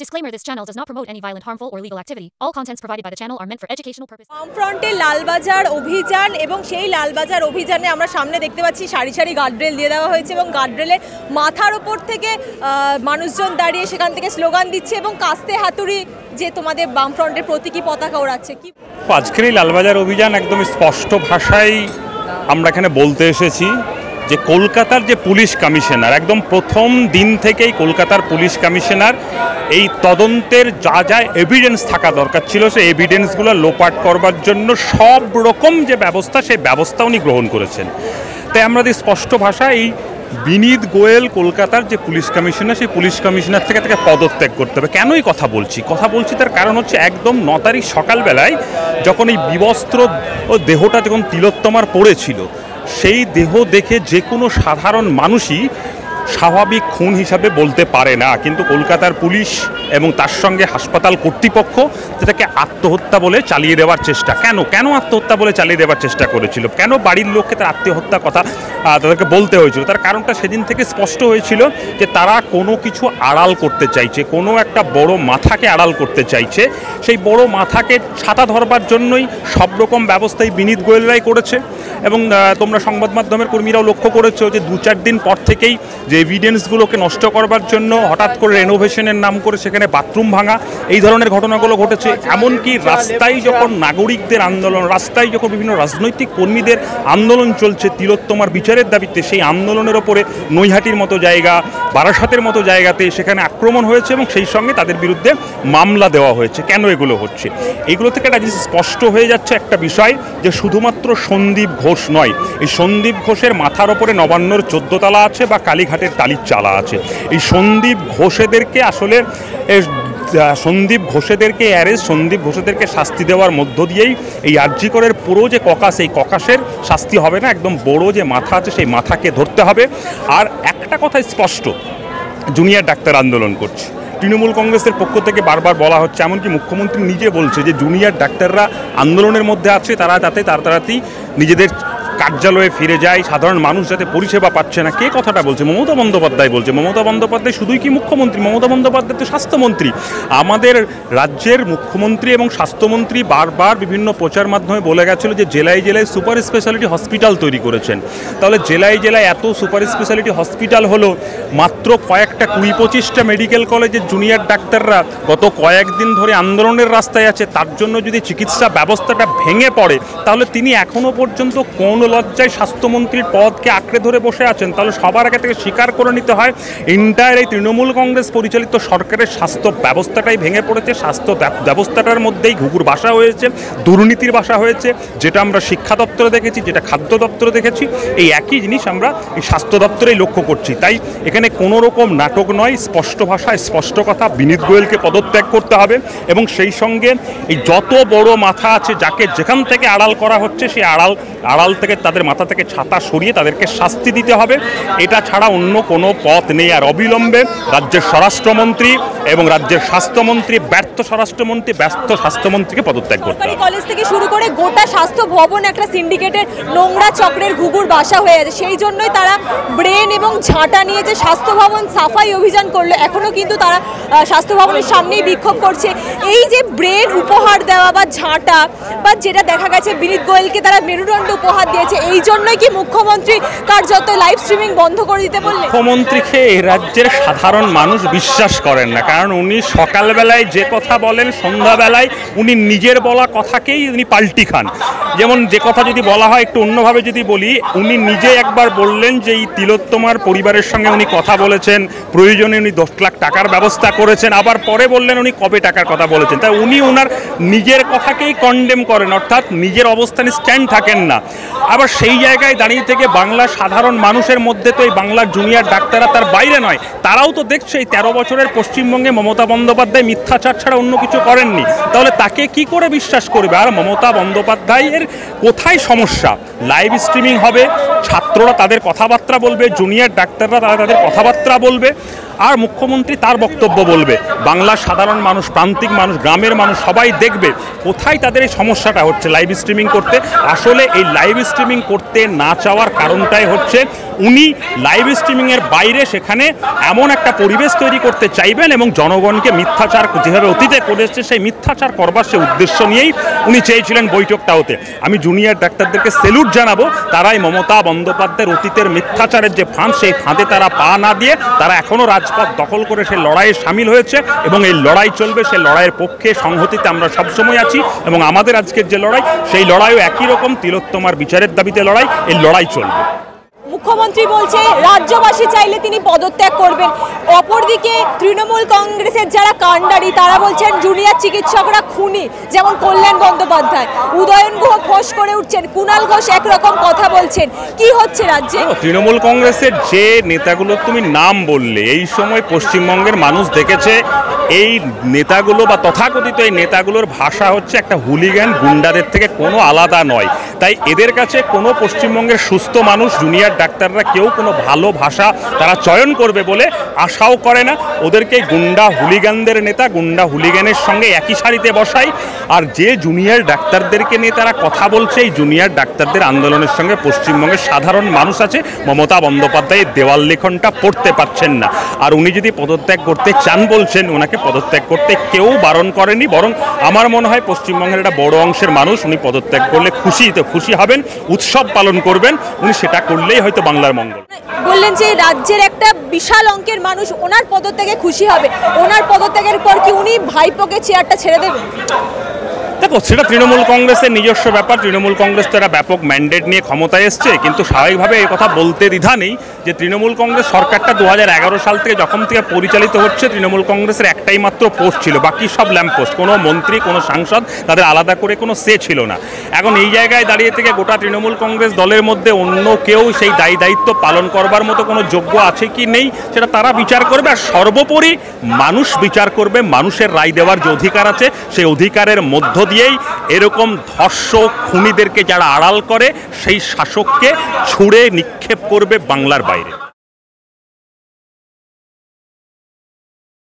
Disclaimer: This channel does not promote any violent, harmful, or illegal activity. All contents provided by the channel are meant for educational purposes. বামফ্রন্টে Lalbazar অভিযান এবং সেই লালবাজার অভিযানে আমরা সামনে দেখতে পাচ্ছি সারি সারি গার্ডরেল দিয়ে দেওয়া হয়েছে এবং গার্ডরেলের মাথার ওপর থেকে মানুষজন দাঁড়িয়ে সেখান থেকে স্লোগান দিচ্ছে এবং কাস্তে হাতুড়ি যে তোমাদের বামফ্রন্টের প্রতীকী পতাকা ওড়াচ্ছে। কি আজকের এই লালবাজার অভিযান একদম স্পষ্ট ভাষায় আমরা এখানে বলতে এসেছি যে কলকাতার যে পুলিশ কমিশনার একদম প্রথম দিন থেকেই কলকাতার পুলিশ কমিশনার এই তদন্তের যা যা এভিডেন্স থাকা দরকার ছিল সেই এভিডেন্সগুলো লোপাট করবার জন্য সব রকম যে ব্যবস্থা সেই ব্যবস্থা উনি গ্রহণ করেছেন। তাই আমরা স্পষ্ট ভাষায় এই বিনীত গোয়েল কলকাতার যে পুলিশ কমিশনার সেই পুলিশ কমিশনার থেকে তাকে পদত্যাগ করতে হবে। কেন এই কথা বলছি তার কারণ হচ্ছে একদম 9 তারিখ সকালবেলায় যখন এই বিবস্ত্র দেহটা যখন তিলোত্তমার পড়েছিল সেই দেহ দেখে যে কোনো সাধারণ মানুষই স্বাভাবিক খুন হিসাবে বলতে পারে না, কিন্তু কলকাতার পুলিশ এবং তার সঙ্গে হাসপাতাল কর্তৃপক্ষ যেটাকে আত্মহত্যা বলে চালিয়ে দেওয়ার চেষ্টা। কেন আত্মহত্যা বলে চালিয়ে দেওয়ার চেষ্টা করেছিল? কেন বাড়ির লোককে তার আত্মহত্যার কথা তাদেরকে বলতে হয়েছিল? তার কারণটা সেদিন থেকে স্পষ্ট হয়েছিল যে তারা কোনো কিছু আড়াল করতে চাইছে, কোনো একটা বড় মাথাকে আড়াল করতে চাইছে। সেই বড় মাথাকে ছাতা ধরবার জন্যই সব রকম ব্যবস্থাই বিনীত গোয়েলরাই করেছে। এবং তোমরা সংবাদ মাধ্যমের কর্মীরাও লক্ষ্য করেছো যে 2-4 দিন পর থেকেই যে এভিডেন্সগুলোকে নষ্ট করবার জন্য হঠাৎ করে রেনোভেশনের নাম করে সেখানে বাথরুম ভাঙা এই ধরনের ঘটনাগুলো ঘটেছে। এমনকি রাস্তায় যখন নাগরিকদের আন্দোলন, রাস্তায় যখন বিভিন্ন রাজনৈতিক কর্মীদের আন্দোলন চলছে তিলোত্তমার বিচারের দাবিতে, সেই আন্দোলনের ওপরে নৈহাটির মতো জায়গা, বারাসাতের মতো জায়গাতে সেখানে আক্রমণ হয়েছে এবং সেই সঙ্গে তাদের বিরুদ্ধে মামলা দেওয়া হয়েছে। কেন এগুলো হচ্ছে? এগুলো থেকে একটা জিনিস স্পষ্ট হয়ে যাচ্ছে একটা বিষয় যে শুধুমাত্র সন্দীপ ঘোষ নয়, এই সন্দীপ ঘোষের মাথার ওপরে নবান্নর 14 তলা আছে বা কালীঘাটের টালির চালা আছে। এই সন্দীপ ঘোষেদেরকে আসলে সন্দীপ ঘোষেদেরকে শাস্তি দেওয়ার মধ্য দিয়েই এই আরজি করের পুরো যে ককাস, এই ককাসের শাস্তি হবে না, একদম বড় যে মাথা আছে সেই মাথাকে ধরতে হবে। আর একটা কথা স্পষ্ট, জুনিয়র ডাক্তার আন্দোলন করছে, তৃণমূল কংগ্রেসের পক্ষ থেকে বারবার বলা হচ্ছে, এমনকি মুখ্যমন্ত্রী নিজে বলছে যে জুনিয়র ডাক্তাররা আন্দোলনের মধ্যে আছে, তারা যাতে তাড়াতাড়ি নিজেদের কার্যালয়ে ফিরে যায়, সাধারণ মানুষ যাতে পরিষেবা পাচ্ছে না। কে কথাটা বলছে? মমতা বন্দ্যোপাধ্যায় বলছে। মমতা বন্দ্যোপাধ্যায় শুধুই কি মুখ্যমন্ত্রী? মমতা বন্দ্যোপাধ্যায় তো স্বাস্থ্যমন্ত্রী। আমাদের রাজ্যের মুখ্যমন্ত্রী এবং স্বাস্থ্যমন্ত্রী বারবার বিভিন্ন প্রচার মাধ্যমে বলে গেছিল যে জেলায় জেলায় সুপার স্পেশালিটি হসপিটাল তৈরি করেছেন। তাহলে জেলায় জেলায় এত সুপার স্পেশালিটি হসপিটাল হলো, মাত্র কয়েকটা 20-25টা মেডিকেল কলেজের জুনিয়র ডাক্তাররা গত কয়েকদিন ধরে আন্দোলনের রাস্তায় আছে। তার জন্য যদি চিকিৎসা ব্যবস্থাটা ভেঙে পড়ে তাহলে তিনি এখনও পর্যন্ত কোন লজ্জায় স্বাস্থ্যমন্ত্রীর পদকে আঁকড়ে ধরে বসে আছেন। তাহলে সবার আগে থেকে স্বীকার করে নিতে হয় এন্টায়ার এই তৃণমূল কংগ্রেস পরিচালিত সরকারের স্বাস্থ্য ব্যবস্থাটাই ভেঙে পড়েছে। স্বাস্থ্য ব্যবস্থাটার মধ্যেই ঘুঘুর বাসা হয়েছে, দুর্নীতির বাসা হয়েছে, যেটা আমরা শিক্ষা দপ্তরে দেখেছি, যেটা খাদ্য দপ্তরে দেখেছি। এই একই জিনিস আমরা এই স্বাস্থ্য দপ্তরেই লক্ষ্য করছি। তাই এখানে কোনো রকম নাটক নয়, স্পষ্ট ভাষায় স্পষ্ট কথা, বিনীত গোয়েলকে পদত্যাগ করতে হবে এবং সেই সঙ্গে এই যত বড় মাথা আছে যাকে যেখান থেকে আড়াল করা হচ্ছে সেই আড়াল থেকে তাদের মাথা থেকে ছাতা সরিয়ে তাদেরকে শাস্তি দিতে হবে। এটা ছাড়া অন্য কোনো পথ নেই। আর অবিলম্বে রাজ্যের স্বরাষ্ট্রমন্ত্রী এবং রাজ্যের স্বাস্থ্যমন্ত্রী, ব্যর্থ স্বাস্থ্যমন্ত্রীকে পদত্যাগ করতে হবে। কলেজ থেকে শুরু করে গোটা স্বাস্থ্য ভবন একটা সিন্ডিকেটের নোংরা চক্রের ঘুঘুর বাসা হয়ে আছে। সেই জন্যই তারা ব্রেন এবং ঝাঁটা নিয়ে যে স্বাস্থ্য ভবন সাফাই অভিযান করলো, এখনও কিন্তু তারা স্বাস্থ্য ভবনের সামনেই বিক্ষোভ করছে। এই যে ব্রেন উপহার দেওয়া বা ঝাঁটা বা যেটা দেখা গেছে বিনীত গোয়েলকে তারা মেরুদণ্ড উপহার দিয়েছে, এই জন্যই কি মুখ্যমন্ত্রী কার্যত লাইভ স্ট্রিমিং বন্ধ করে দিতে বললেন? মুখ্যমন্ত্রীকে এই রাজ্যের সাধারণ মানুষ বিশ্বাস করেন না, কারণ উনি সকালবেলায় যে কথা বলেন সন্ধ্যাবেলায় উনি নিজের বলা কথাকেই উনি পাল্টি খান। যেমন যে কথা যদি বলা হয়, একটু অন্যভাবে যদি বলি, উনি নিজে একবার বললেন যে এই তিলোত্তমার পরিবারের সঙ্গে উনি কথা বলেছেন, প্রয়োজনে উনি 10 লাখ টাকার ব্যবস্থা করেছেন, আবার পরে বললেন উনি কবে টাকার কথা বলেছেন। তাই উনি ওনার নিজের কথাকেই কন্ডেম করেন, অর্থাৎ নিজের অবস্থানে স্ট্যান্ড থাকেন না। আবার সেই জায়গায় দাঁড়িয়ে থেকে বাংলার সাধারণ মানুষের মধ্যে তো এই বাংলার জুনিয়র ডাক্তাররা তার বাইরে নয়, তারাও তো দেখছে এই 13 বছরের পশ্চিমবঙ্গে মমতা বন্দ্যোপাধ্যায় মিথ্যাচার ছাড়া অন্য কিছু করেননি। তাহলে তাকে কি করে বিশ্বাস করবে? আর মমতা বন্দ্যোপাধ্যায়ের কোথায় সমস্যা? লাইভ স্ট্রিমিং হবে, ছাত্ররা তাদের কথাবার্তা বলবে, জুনিয়র ডাক্তাররা তাদের কথাবার্তা বলবে, আর মুখ্যমন্ত্রী তার বক্তব্য বলবে। বাংলার সাধারণ মানুষ, প্রান্তিক মানুষ, গ্রামের মানুষ সবাই দেখবে কোথায় তাদের এই সমস্যাটা হচ্ছে লাইভ স্ট্রিমিং করতে। আসলে এই লাইভ স্ট্রিমিং করতে না চাওয়ার কারণটাই হচ্ছে উনি লাইভ স্ট্রিমিংয়ের বাইরে সেখানে এমন একটা পরিবেশ তৈরি করতে চাইবেন এবং জনগণকে মিথ্যাচার যেভাবে অতীতে করেছে সেই মিথ্যাচার করবার সে উদ্দেশ্য নিয়েই উনি চেয়েছিলেন বৈঠকটা হতে। আমি জুনিয়র ডাক্তারদেরকে স্যালুট জানাবো, তারাই মমতা বন্দ্যোপাধ্যায়ের অতীতের মিথ্যাচারের যে ফাঁদ সেই ফাঁদে তারা পা না দিয়ে তারা এখনও রাজপথ দখল করে সেই লড়াইয়ে সামিল হয়েছে এবং এই লড়াই চলবে। সেই লড়াইয়ের পক্ষে সংহতিতে আমরা সবসময় আছি এবং আমাদের আজকের যে লড়াই সেই লড়াইও একই রকম, তিলোত্তমার বিচারের দাবিতে লড়াই, এই লড়াই চলবে। মুখ্যমন্ত্রী বলছে রাজ্যবাসী চাইলে তিনি পদত্যাগ করবেন। অপরদিকে তৃণমূল কংগ্রেসের যারা কাণ্ডারি তারা বলছেন জুনিয়র চিকিৎসকরা খুনি, যেমন কল্যাণ বন্দ্যোপাধ্যায়, উদয়ন গুহ ফোঁস করে উঠছেন, কুণাল ঘোষ একরকম কথা বলছেন। কি হচ্ছে রাজ্যে? তৃণমূল কংগ্রেসের যে নেতাগুলো তুমি নাম বললে, এই সময় পশ্চিমবঙ্গের মানুষ দেখেছে এই নেতাগুলো বা তথাকথিত এই নেতাগুলোর ভাষা হচ্ছে একটা হুলিগ্যান গুন্ডাদের থেকে কোনো আলাদা নয়। তাই এদের কাছে কোনো পশ্চিমবঙ্গের সুস্থ মানুষ, জুনিয়র ডাক্তাররা কেউ কোনো ভালো ভাষা তারা চয়ন করবে বলে আশাও করে না। ওদেরকে গুন্ডা হুলিগ্যানদের নেতা, গুন্ডা হুলিগ্যানের সঙ্গে একই সারিতে বসাই। আর যে জুনিয়র ডাক্তারদেরকে নিয়ে তারা কথা বলছে, এই জুনিয়র ডাক্তারদের আন্দোলনের সঙ্গে পশ্চিমবঙ্গের সাধারণ মানুষ আছে। মমতা বন্দ্যোপাধ্যায় দেওয়াল লেখনটা পড়তে পারছেন না। আর উনি যদি পদত্যাগ করতে চান বলছেন, ওনাকে পদত্যাগ করতে কেউ বারণ করেনি, বরং আমার মনে হয় পশ্চিমবঙ্গের একটা বড় অংশের মানুষ উনি পদত্যাগ করলে খুশি হবেন, উৎসব পালন করবেন। উনি সেটা করলেই হয়তো বাংলার মঙ্গল। বললেন যে রাজ্যের একটা বিশাল অঙ্কের মানুষ ওনার পদত্যাগে খুশি হবে। ওনার পদত্যাগের পর কি উনি ভাইপোকে চেয়ারটা ছেড়ে দেবেন? দেখো, সেটা তৃণমূল কংগ্রেসের নিজস্ব ব্যাপার। তৃণমূল কংগ্রেস তো একটা ব্যাপক ম্যান্ডেট নিয়ে ক্ষমতায় এসছে, কিন্তু স্বাভাবিকভাবে এই কথা বলতে দ্বিধা নেই যে তৃণমূল কংগ্রেস সরকারটা 2011 সাল থেকে যখন থেকে পরিচালিত হচ্ছে, তৃণমূল কংগ্রেসের একটাই মাত্র পোস্ট ছিল, বাকি সব ল্যাম্প পোস্ট। কোনো মন্ত্রী, কোনো সাংসদ তাদের আলাদা করে কোনো সে ছিল না। এখন এই জায়গায় দাঁড়িয়ে থেকে গোটা তৃণমূল কংগ্রেস দলের মধ্যে অন্য কেউ সেই দায়িত্ব পালন করবার মতো কোনো যোগ্য আছে কি নেই সেটা তারা বিচার করবে। আর সর্বোপরি মানুষ বিচার করবে। মানুষের রায় দেওয়ার যে অধিকার আছে, সেই অধিকারের মধ্য দিয়েই এরকম ধর্ষক খুনিদেরকে যারা আড়াল করে সেই শাসককে ছুঁড়ে নিক্ষেপ করবে বাংলার বাইরে।